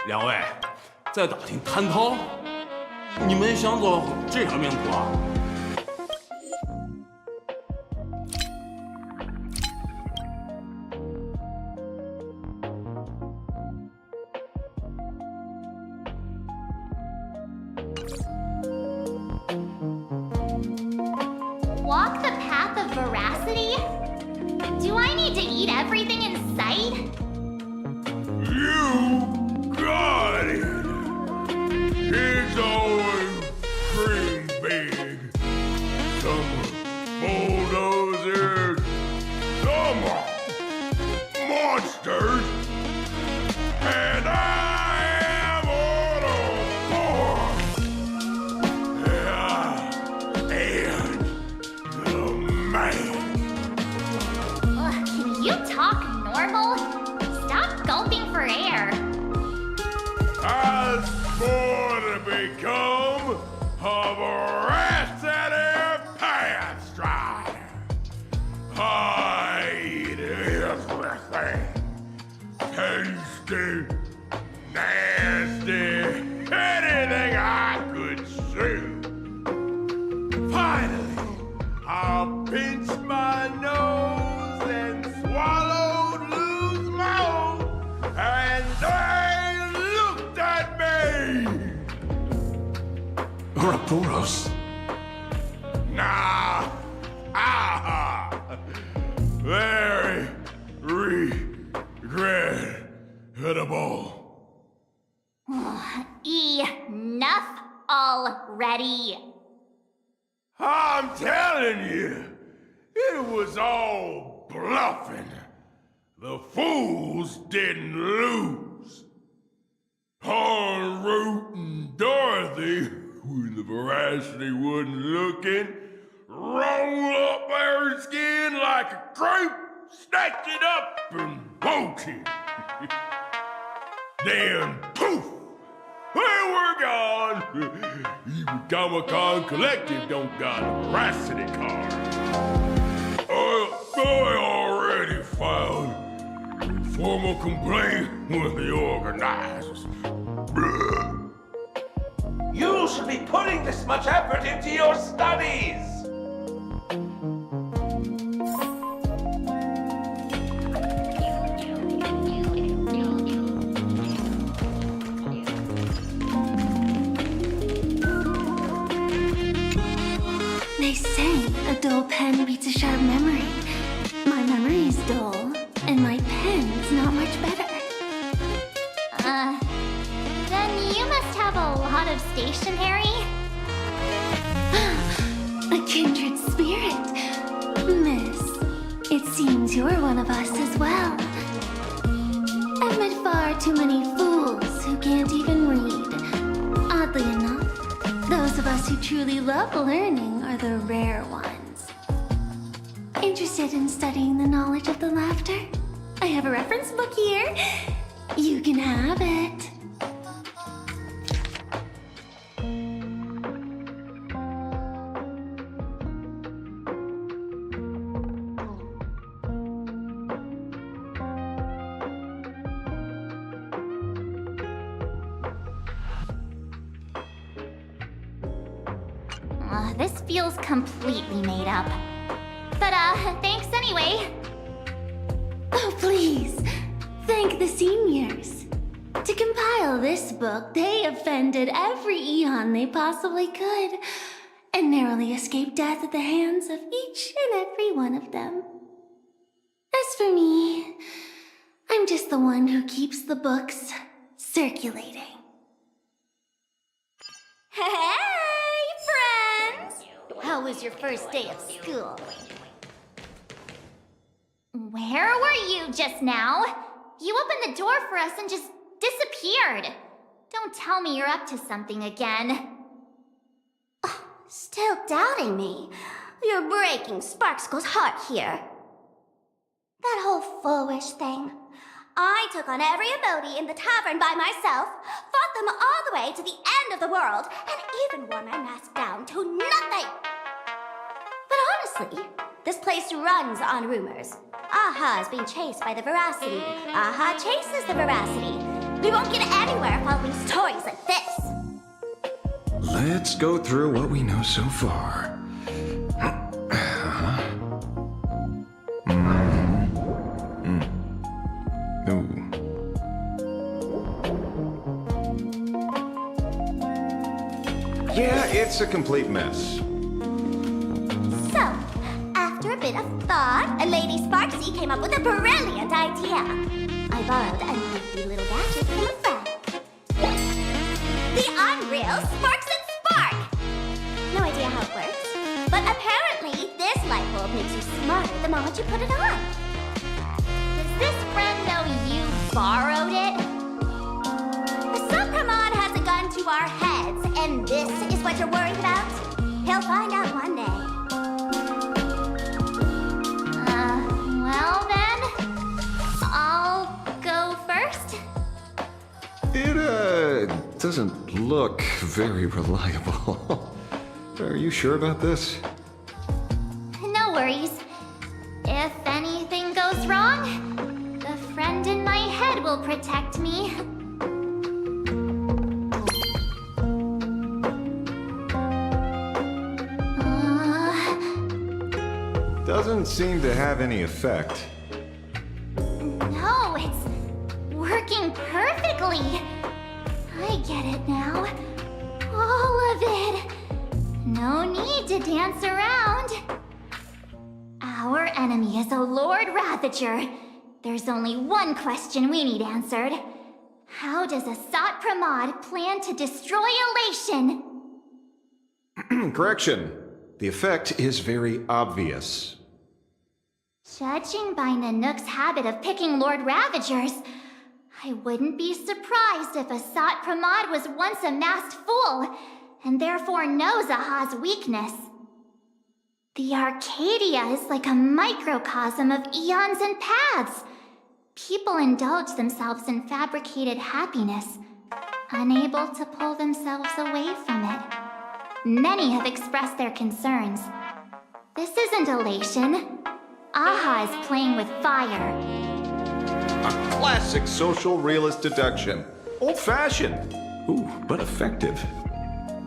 两位，在打听蟠桃？你们想走这条命途啊？Walk the path of veracity? Do I need to eat everything in sight? You got it! It's always dream big. Some bulldozers, some monsters, and I am on a board! And the man. Can you talk normal? Stop gulping for air. I swore to become a veracity pathstrider. I eat everything. Tasty, nasty, anything I could see. Finally, I'll pinch my nose and swallowed loose mouth, and they looked at me. Ouroboros. Nah, very regrettable. Enough already. I'm telling you, it was all bluffing. The fools didn't lose. Root and Dorothy, when the veracity wasn't looking, roll up their skin like a crepe, snatch it up and bolt it. Then poof! They were gone! Even Comic-Con Collective don't got a veracity card. I already filed a formal complaint with the organizers. You should be putting this much effort into your studies! They say a dull pen beats a sharp memory. My memory's dull, and my pen's not much better. Then you must have a lot of stationery. A kindred spirit. Miss, it seems you're one of us as well. I've met far too many fools who can't even read. Oddly enough, those of us who truly love learning are the rare ones. Interested in studying the knowledge of the laughter? I have a reference book here. You can have it. This feels completely made up. But, thanks anyway. Oh, please. Thank the seniors. To compile this book, they offended every eon they possibly could, and narrowly escaped death at the hands of each and every one of them. As for me, I'm just the one who keeps the books circulating. Hey, friends! How was your first day of school? Where were you just now? You opened the door for us and just disappeared. Don't tell me you're up to something again. Still doubting me? You're breaking Sparkskull's heart here. That whole foolish thing. I took on every emoji in the tavern by myself, fought them all the way to the end of the world, and even wore my mask down to nothing! But honestly, this place runs on rumors. Aha is being chased by the veracity. Aha chases the veracity. We won't get anywhere following stories like this. Let's go through what we know so far. Ooh. Yeah, it's a complete mess. So, after a bit of thought, Lady Sparksy came up with a brilliant idea. I borrowed a nifty little gadget from a friend. The Unreal Sparks and Spark! No idea how it works, but apparently this light bulb makes you smarter the moment you put it on. Does this friend know you borrowed it? The Supramod has a gun to our heads, and this is what you're worried about? He'll find out one day. Well then, I'll go first. It, doesn't look very reliable. Are you sure about this? No worries. If anything goes wrong, the friend in my head will protect me. Doesn't seem to have any effect. No, it's working perfectly. I get it now. All of it. No need to dance around. Our enemy is a Lord Ravager. There's only one question we need answered. How does Asat Pramod plan to destroy Elation? Correction. The effect is very obvious. Judging by Nanook's habit of picking Lord Ravagers, I wouldn't be surprised if Asat Pramod was once a masked fool, and therefore knows Aha's weakness. The Arcadia is like a microcosm of eons and paths. People indulge themselves in fabricated happiness, unable to pull themselves away from it. Many have expressed their concerns. This isn't elation. Aha is playing with fire. A classic social realist deduction. Old-fashioned. Ooh, but effective.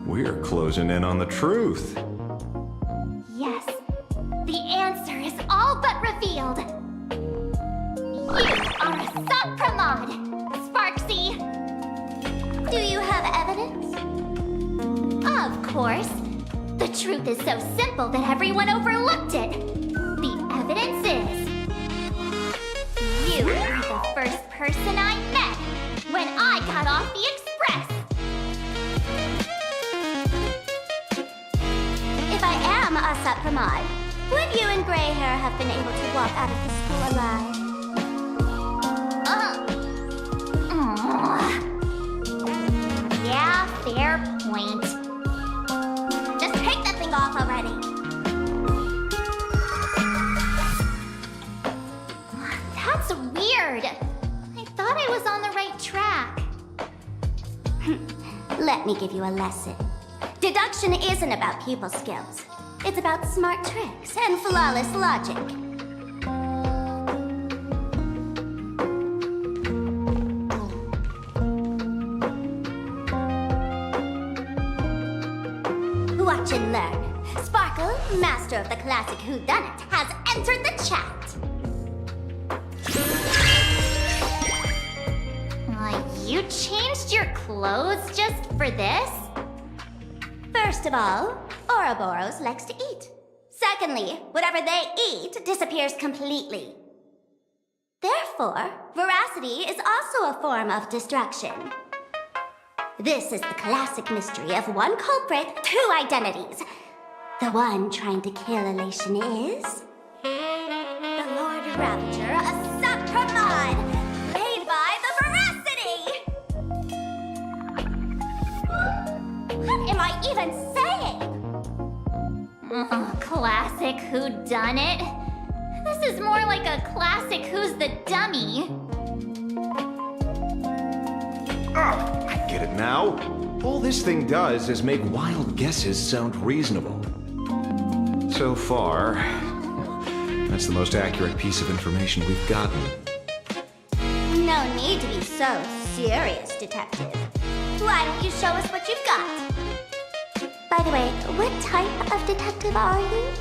We're closing in on the truth. Yes, the answer is all but revealed. You are a Supramod, Sparksy. Do you have evidence? Of course. The truth is so simple that everyone overlooked it. The evidence is... you were the first person I met when I got off the express. If I am Asat Pramod, would you and Grey Hair have been able to walk out of the school alive? Yeah, fair point. Just take that thing off already. That's weird. I thought I was on the right track. Let me give you a lesson. Deduction isn't about people skills. It's about smart tricks and flawless logic. Watch and learn. Sparkle, master of the classic whodunit, has entered the chat. You changed your clothes just for this? First of all, Ouroboros likes to eat. Secondly, whatever they eat disappears completely. Therefore, veracity is also a form of destruction. This is the classic mystery of one culprit, two identities. The one trying to kill Elation is... the Lord Ravager, Asat Pramod, made by the veracity! What am I even saying? Classic whodunit. This is more like a classic Who's the Dummy. I get it now. All this thing does is make wild guesses sound reasonable. So far, that's the most accurate piece of information we've gotten. No need to be so serious detective. Why don't you show us what you've got? By the way, what type of detective are you?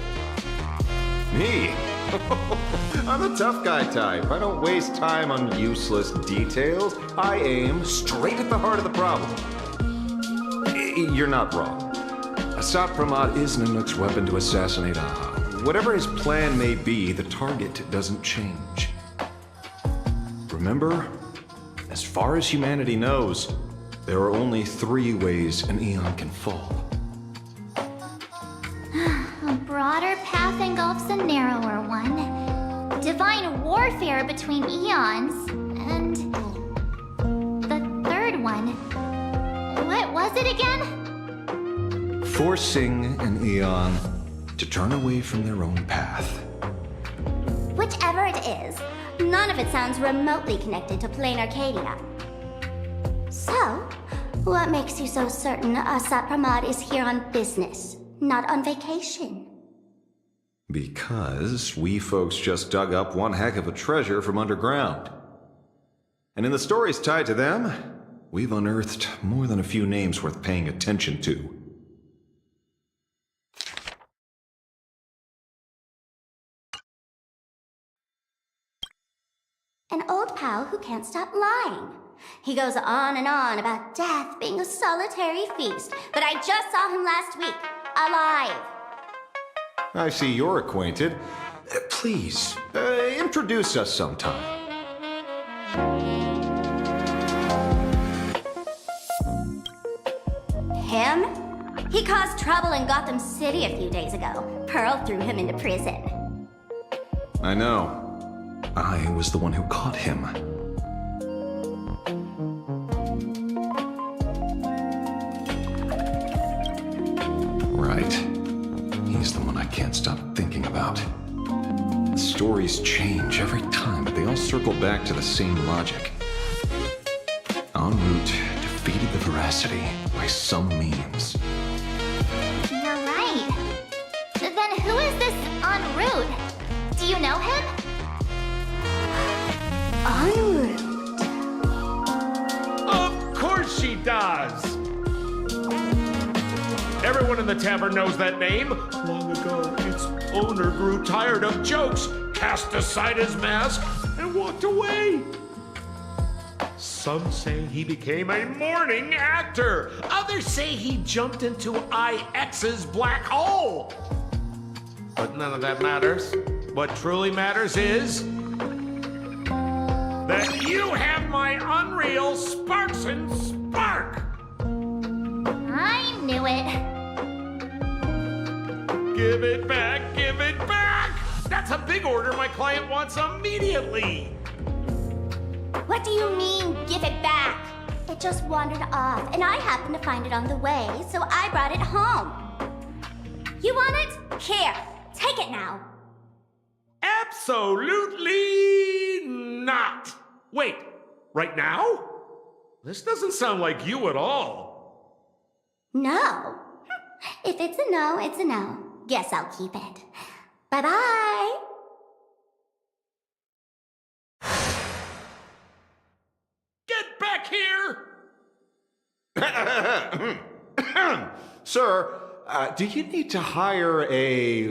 Me? I'm a tough guy type. I don't waste time on useless details. I aim straight at the heart of the problem. You're not wrong. Asat Pramod is Nanook's weapon to assassinate Aha. Whatever his plan may be, the target doesn't change. Remember, as far as humanity knows, there are only 3 ways an Aeon can fall. A broader path engulfs a narrower one. Divine warfare between eons. And the third one. What was it again? Forcing an Aeon to turn away from their own path. Whichever it is, none of it sounds remotely connected to plain Arcadia. So, what makes you so certain Asat Pramod is here on business, not on vacation? Because we folks just dug up one heck of a treasure from underground. And in the stories tied to them, we've unearthed more than a few names worth paying attention to. An old pal who can't stop lying. He goes on and on about death being a solitary feast, but I just saw him last week, alive. I see you're acquainted. Please, introduce us sometime. Him? He caused trouble in Gotham City a few days ago. Pearl threw him into prison. I know. I was the one who caught him. Right. He's the one I can't stop thinking about. The stories change every time, but they all circle back to the same logic. En route defeated the veracity by some means. You're right. Then who is this en route? Do you know him? En route. Of course she does! Everyone in the tavern knows that name. Long ago, its owner grew tired of jokes, cast aside his mask, and walked away. Some say he became a mourning actor. Others say he jumped into IX's black hole. But none of that matters. What truly matters is that you have my unreal Sparks and Spark. I knew it. Give it back, give it back! That's a big order my client wants immediately. What do you mean, give it back? It just wandered off, and I happened to find it on the way, so I brought it home. You want it? Here, take it now. Absolutely not. Wait, right now? This doesn't sound like you at all. No. If it's a no, it's a no. Guess I'll keep it. Bye-bye. Get back here! Sir, do you need to hire a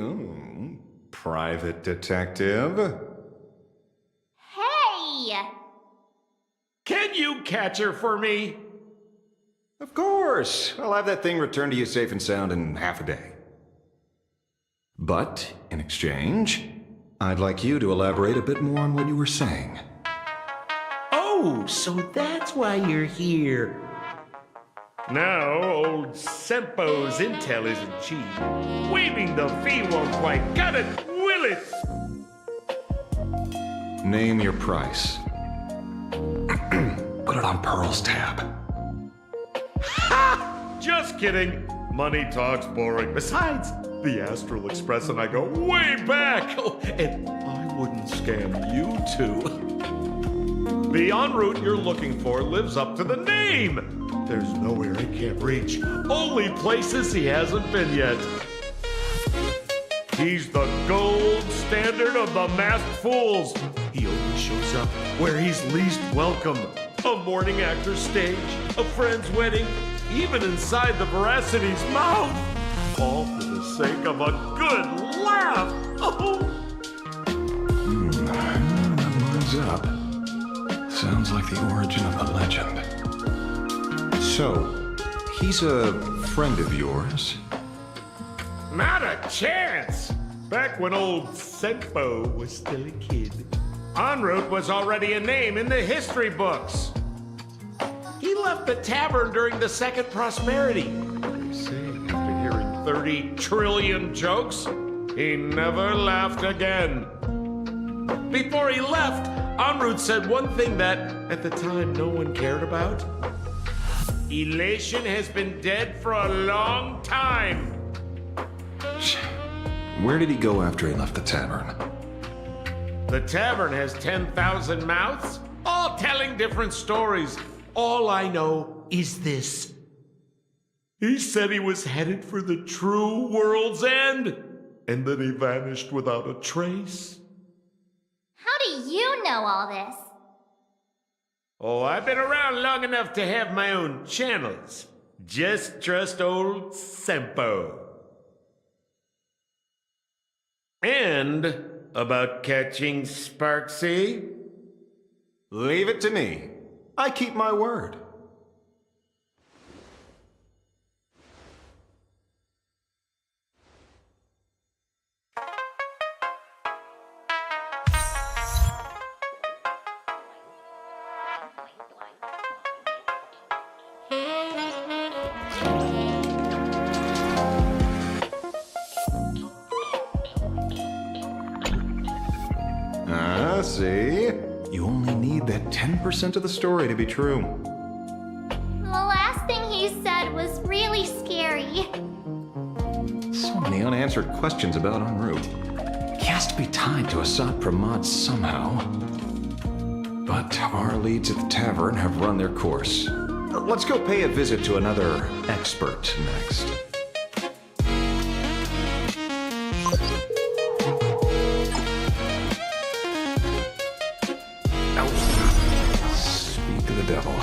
private detective? Hey! Can you catch her for me? Of course. I'll have that thing returned to you safe and sound in half a day. But, in exchange, I'd like you to elaborate a bit more on what you were saying. Oh, so that's why you're here. Now, old Sempo's intel isn't cheap. Waiving the fee won't quite cut it, will it? Name your price. Put it on Pearl's tab. Ha! Just kidding. Money talk's boring. Besides, the Astral Express and I go way back. Oh, and I wouldn't scam you two. The en route you're looking for lives up to the name. There's nowhere he can't reach. Only places he hasn't been yet. He's the gold standard of the masked fools. He only shows up where he's least welcome. a morning actor's stage, a friend's wedding, even inside the Veracity's mouth. All for the sake of a good laugh. Oh. That lines up. Sounds like the origin of the legend. So, he's a friend of yours? Not a chance! Back when old Senpo was still a kid, en route was already a name in the history books. He left the tavern during the Second Prosperity. They say after hearing 30 trillion jokes, he never laughed again. Before he left, en route said one thing that, at the time, no one cared about. Elation has been dead for a long time. Where did he go after he left the tavern? The tavern has 10,000 mouths, all telling different stories. All I know is this. He said he was headed for the true world's end, and then he vanished without a trace. How do you know all this? Oh, I've been around long enough to have my own channels. Just trust old Senpo. And about catching Sparksy? Leave it to me. I keep my word. See? You only need that 10% of the story to be true. The last thing he said was really scary. So many unanswered questions about en route. He has to be tied to Asat Pramod somehow. But our leads at the tavern have run their course. Let's go pay a visit to another expert next. Speak of the devil.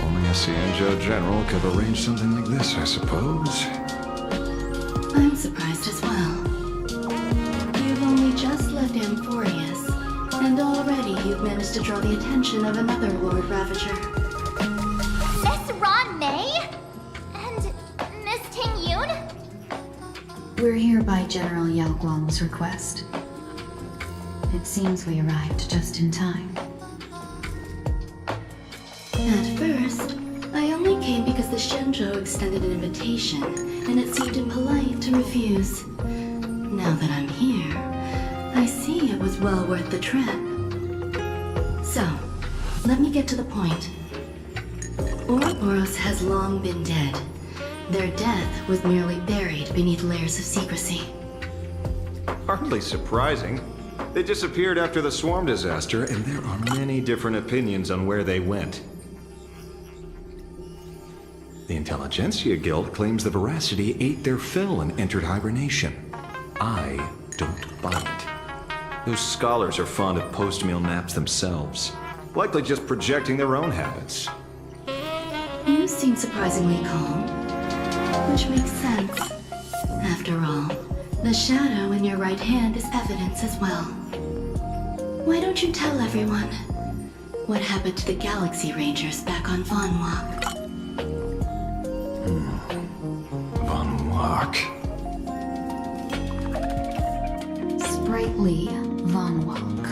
Only a Cianjo general could have arranged something like this, I suppose. I'm surprised as well. You've only just left Amphorius, and already you've managed to draw the attention of another Lord Ravager. Miss Ron May? And Miss Ting Yoon? We're here by General Yao Guang's request. It seems we arrived just in time. At first, I only came because the Shenzhou extended an invitation, and it seemed impolite to refuse. Now that I'm here, I see it was well worth the trip. So, let me get to the point. Ouroboros has long been dead. Their death was merely buried beneath layers of secrecy. Hardly surprising. They disappeared after the swarm disaster, and there are many different opinions on where they went. The Intelligentsia Guild claims the Veracity ate their fill and entered hibernation. I don't buy it. Those scholars are fond of post-meal naps themselves. Likely just projecting their own habits. You seem surprisingly calm, which makes sense. After all, the shadow in your right hand is evidence as well. Why don't you tell everyone what happened to the Galaxy Rangers back on Von Walk? Von Walk. Sprightly Von Walk.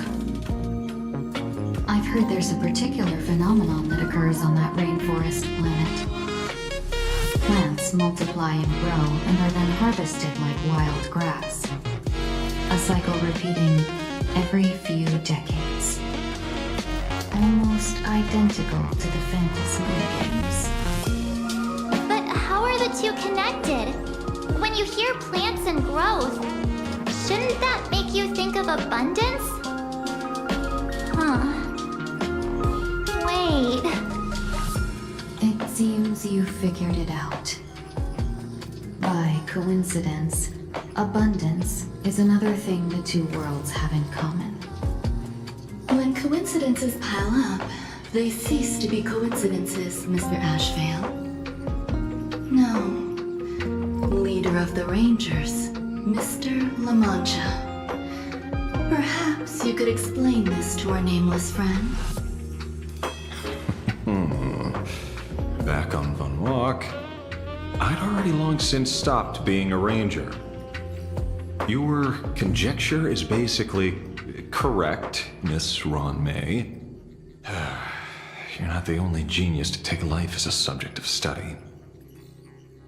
I've heard there's a particular phenomenon that occurs on that rainforest planet. Plants multiply and grow and are then harvested like wild grass. A cycle repeating every few decades. Almost identical to the Fantasy games. But how are the two connected? When you hear plants and growth, shouldn't that make you think of abundance? Huh. Wait. It seems you figured it out. By coincidence, abundance is another thing the two worlds have in common. When coincidences pile up, They cease to be coincidences, Mr. Ashvale. No. Leader of the Rangers, Mr. La Mancha. Perhaps you could explain this to our nameless friend. Back on Von Walk, I'd already long since stopped being a ranger. Your conjecture is basically correct, Miss Ron May. You're not the only genius to take life as a subject of study.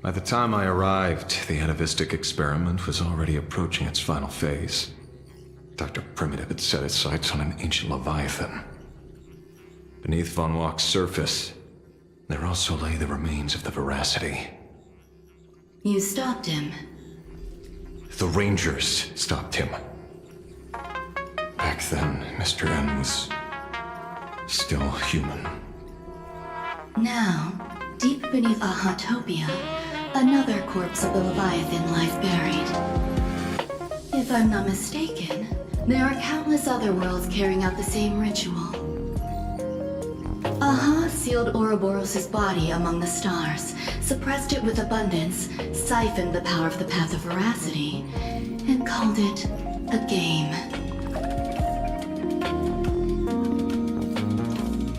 By the time I arrived, the atavistic experiment was already approaching its final phase. Dr. Primitive had set his sights on an ancient leviathan. Beneath Von Walk's surface, there also lay the remains of the Veracity. You stopped him. The Rangers stopped him. Back then, Mr. N was still human. Now, deep beneath Ahatopia, another corpse of the Leviathan lies buried. If I'm not mistaken, there are countless other worlds carrying out the same ritual. Aha sealed Ouroboros' body among the stars, suppressed it with abundance, siphoned the power of the Path of Veracity, and called it a game.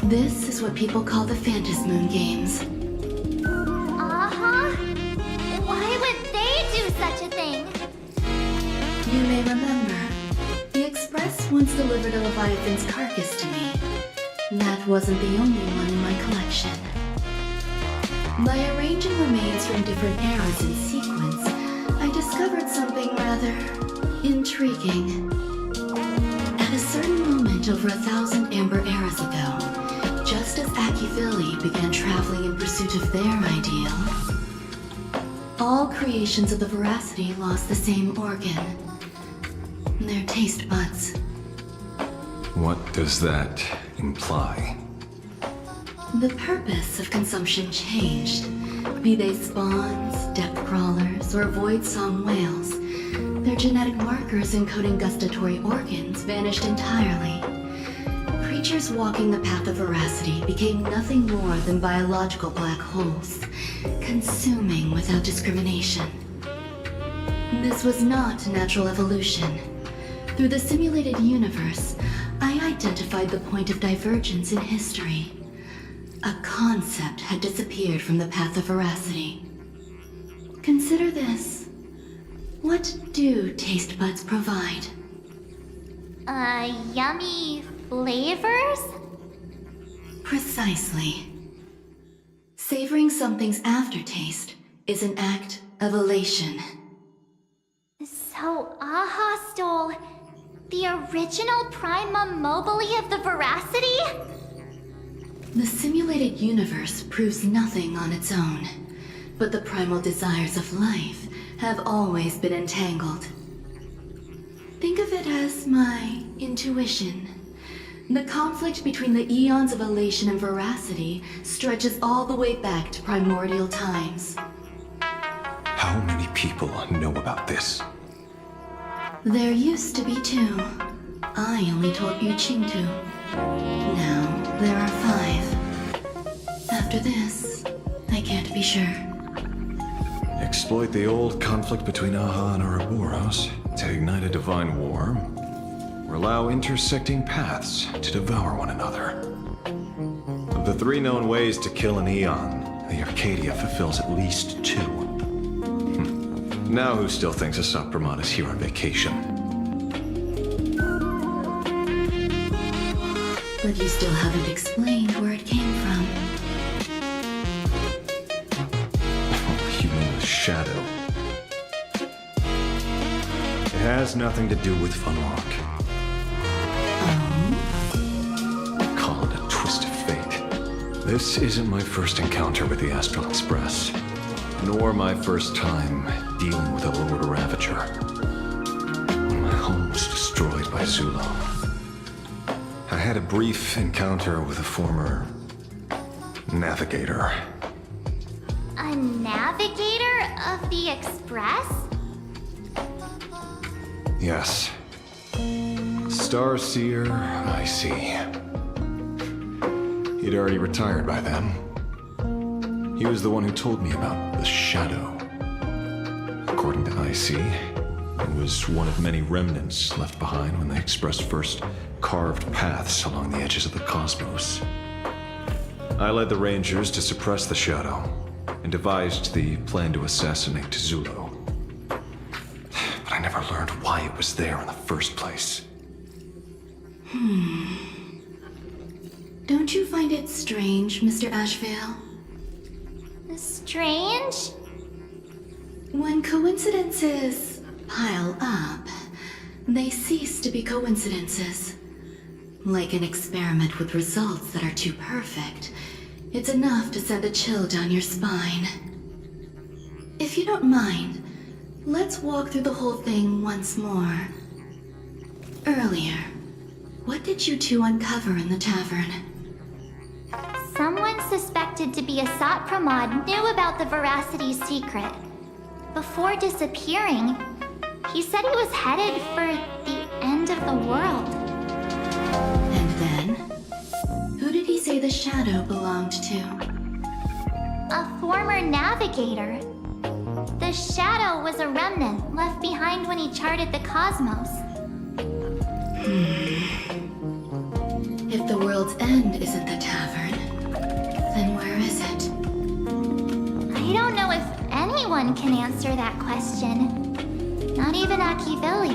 This is what people call the Phantasmoon Games. Why would they do such a thing? You may remember, the Express once delivered a Leviathan's carcass to me. That wasn't the only one in my collection. By arranging remains from different eras in sequence, I discovered something rather intriguing. At a certain moment over 1,000 Amber eras ago, just as Akifili began traveling in pursuit of their ideal, all creations of the Veracity lost the same organ. Their taste buds. What does that imply? The purpose of consumption changed. Be they spawns, depth crawlers, or void-song whales, their genetic markers encoding gustatory organs vanished entirely. Creatures walking the path of Veracity became nothing more than biological black holes, consuming without discrimination. This was not natural evolution. Through the simulated universe, I identified the point of divergence in history. A concept had disappeared from the path of Veracity. Consider this. What do taste buds provide? Yummy flavors? Precisely. Savoring something's aftertaste is an act of elation. So Aha stole the original primum mobile of the Veracity? The simulated universe proves nothing on its own, but the primal desires of life have always been entangled. Think of it as my intuition. The conflict between the eons of elation and Veracity stretches all the way back to primordial times. How many people know about this? There used to be 2. I only told Yu Qing 2. Now, there are 5. After this, I can't be sure. Exploit the old conflict between Aha and Ouroboros to ignite a divine war, or allow intersecting paths to devour one another. Of the 3 known ways to kill an eon, the Arcadia fulfills at least 2. Now who still thinks Asap Brahman is here on vacation? But you still haven't explained where it came from. You mean the shadow? It has nothing to do with Von Walk. Oh? Call it a twist of fate. This isn't my first encounter with the Astral Express, nor my first time dealing with a Lord Ravager. When my home was destroyed by Zulo, I had a brief encounter with a former navigator. A navigator of the Express? Yes. Starseer, I see. He'd already retired by then. He was the one who told me about the Shadow. According to IC, it was one of many remnants left behind when the Express first carved paths along the edges of the cosmos. I led the Rangers to suppress the Shadow, and devised the plan to assassinate Zulo. But I never learned why it was there in the first place. Don't you find it strange, Mr. Ashvale? Strange? When coincidences pile up, they cease to be coincidences. Like an experiment with results that are too perfect, it's enough to send a chill down your spine. If you don't mind, let's walk through the whole thing once more. Earlier, what did you two uncover in the tavern? Someone suspected to be a Sot Pramod knew about the Veracity secret. Before disappearing, he said he was headed for the end of the world. And then? Who did he say the Shadow belonged to? A former navigator. The Shadow was a remnant left behind when he charted the cosmos. If the world's end isn't the tavern, then where is it? I don't know if anyone can answer that question. Not even Akibilly.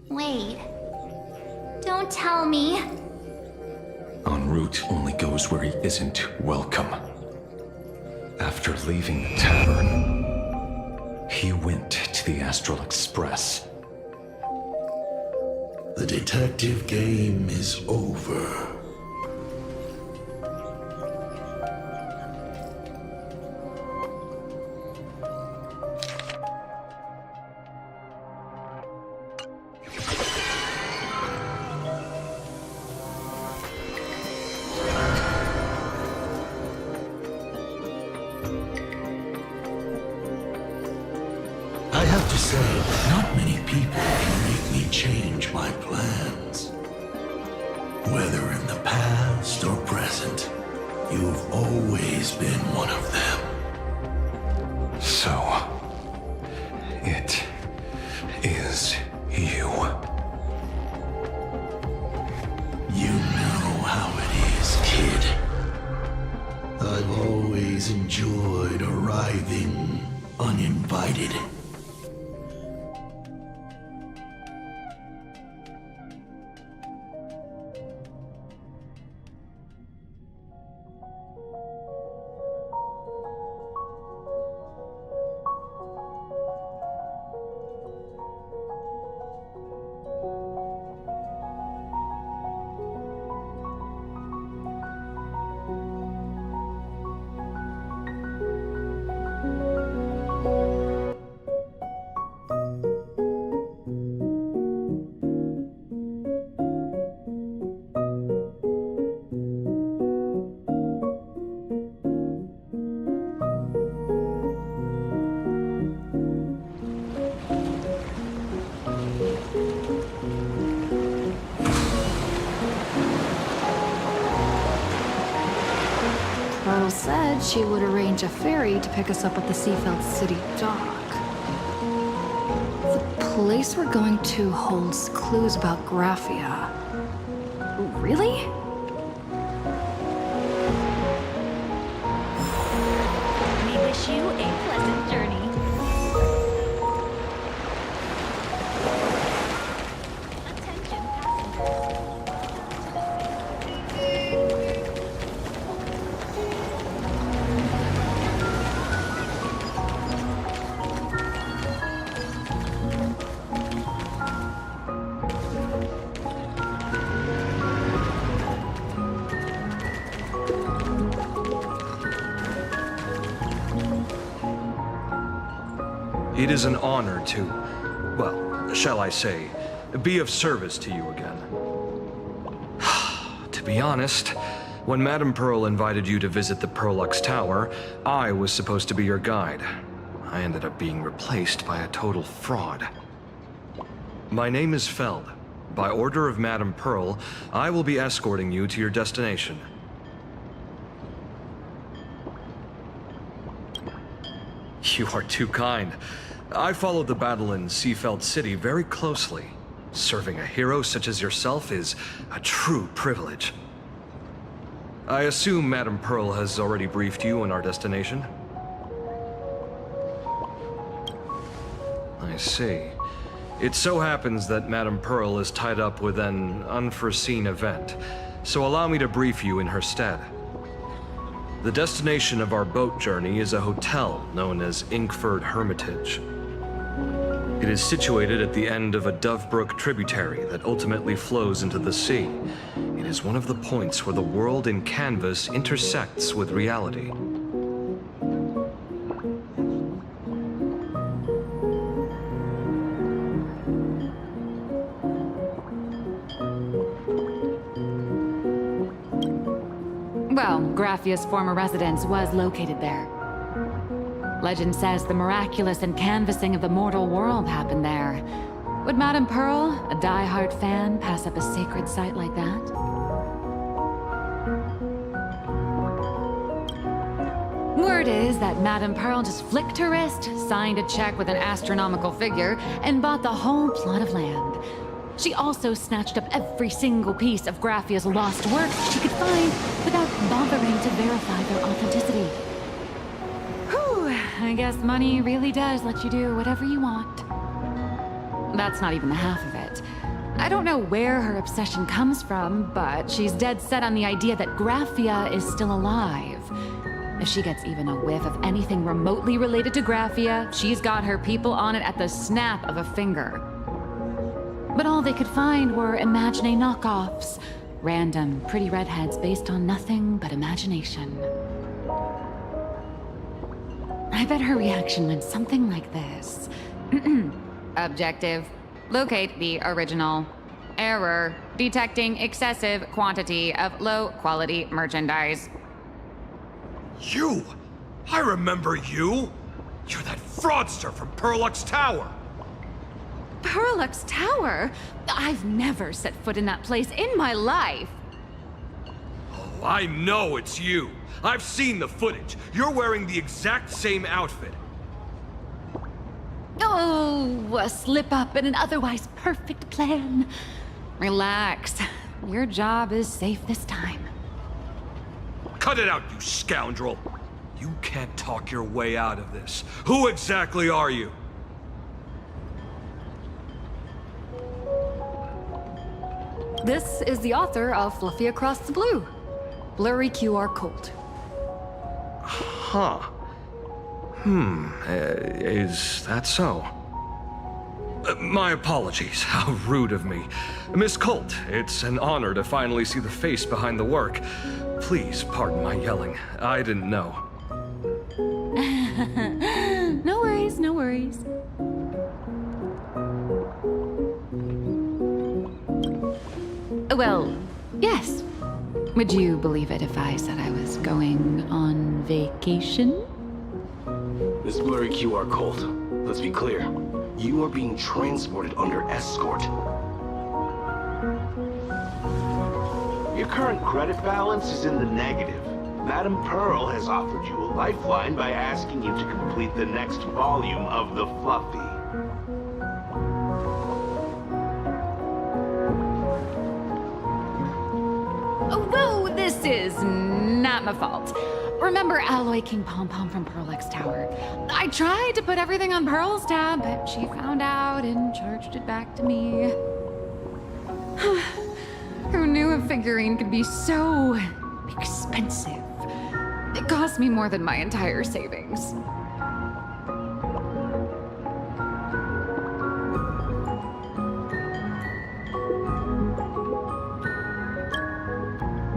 Wait. Don't tell me. En route only goes where he isn't welcome. After leaving the tavern, he went to the Astral Express. The detective game is over. I have to say, not many people can make me change my plans. Whether in the past or present, you've always been one of them. So, it is you. You know how it is, kid. I've always enjoyed arriving uninvited. Pearl said she would arrange a ferry to pick us up at the Seafeld City dock. The place we're going to holds clues about Graphia. Really? We wish you a pleasant journey. Attention passengers. It is an honor to, well, shall I say, be of service to you again. To be honest, when Madame Pearl invited you to visit the Perlux Tower, I was supposed to be your guide. I ended up being replaced by a total fraud. My name is Feld. By order of Madame Pearl, I will be escorting you to your destination. You are too kind. I followed the battle in Seafeld City very closely. Serving a hero such as yourself is a true privilege. I assume Madame Pearl has already briefed you on our destination? I see. It so happens that Madame Pearl is tied up with an unforeseen event, so allow me to brief you in her stead. The destination of our boat journey is a hotel known as Inkford Hermitage. It is situated at the end of a Dovebrook tributary that ultimately flows into the sea. It is one of the points where the world in canvas intersects with reality. Well, Graffia's former residence was located there. Legend says the miraculous canvassing of the mortal world happened there. Would Madame Pearl, a die-hard fan, pass up a sacred site like that? Word is that Madame Pearl just flicked her wrist, signed a check with an astronomical figure, and bought the whole plot of land. She also snatched up every single piece of Graffia's lost work she could find without bothering to verify their authenticity. Whew, I guess money really does let you do whatever you want. That's not even the half of it. I don't know where her obsession comes from, but she's dead set on the idea that Graffia is still alive. If she gets even a whiff of anything remotely related to Graffia, she's got her people on it at the snap of a finger. But all they could find were Imagine knockoffs. Random, pretty redheads based on nothing but imagination. I bet her reaction went something like this. Objective. Locate the original. Error. Detecting excessive quantity of low-quality merchandise. You! I remember you! You're that fraudster from Perlux Tower! Perlux Tower? I've never set foot in that place in my life. Oh, I know it's you. I've seen the footage. You're wearing the exact same outfit. Oh, a slip-up in an otherwise perfect plan. Relax. Your job is safe this time. Cut it out, you scoundrel! You can't talk your way out of this. Who exactly are you? This is the author of Fluffy Across the Blue. Blurry QR code. Huh. Is that so? My apologies. How rude of me. Miss Colt, it's an honor to finally see the face behind the work. Please pardon my yelling. I didn't know. No worries, no worries. Well, yes. Would you believe it if I said I was going on vacation? Miss Blurry QR Colt, let's be clear. You are being transported under escort. Your current credit balance is in the negative. Madame Pearl has offered you a lifeline by asking you to complete the next volume of the Fluffy. Whoa, this is not my fault. Remember Alloy King Pom Pom from Perlux Tower? I tried to put everything on Pearl's tab, but she found out and charged it back to me. Who knew a figurine could be so expensive? It cost me more than my entire savings.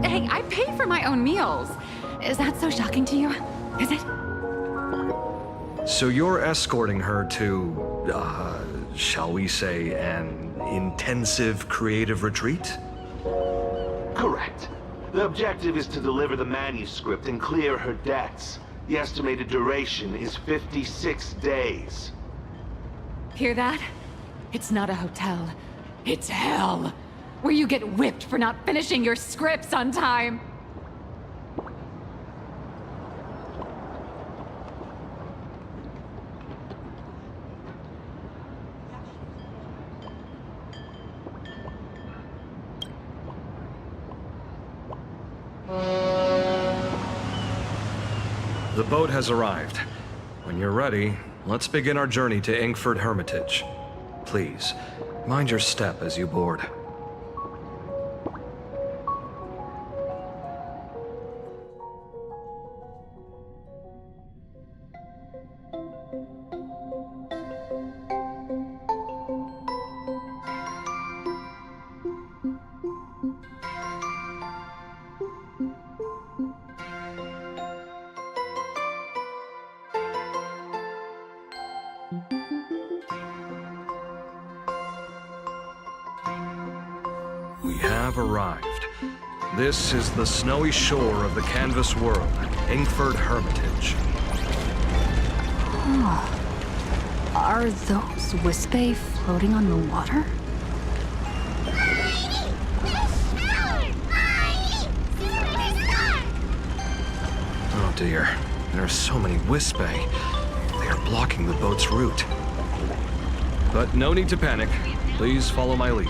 Hey, I pay for my own meals. Is that so shocking to you? Is it? So you're escorting her to, shall we say, an intensive creative retreat? Correct. The objective is to deliver the manuscript and clear her debts. The estimated duration is 56 days. Hear that? It's not a hotel. It's hell, where you get whipped for not finishing your scripts on time. The boat has arrived. When you're ready, let's begin our journey to Inkford Hermitage. Please, mind your step as you board. We have arrived. This is the snowy shore of the canvas world, Inkford Hermitage. Are those Wispae floating on the water? Oh dear, there are so many Wispae. They are blocking the boat's route. But no need to panic. Please follow my lead.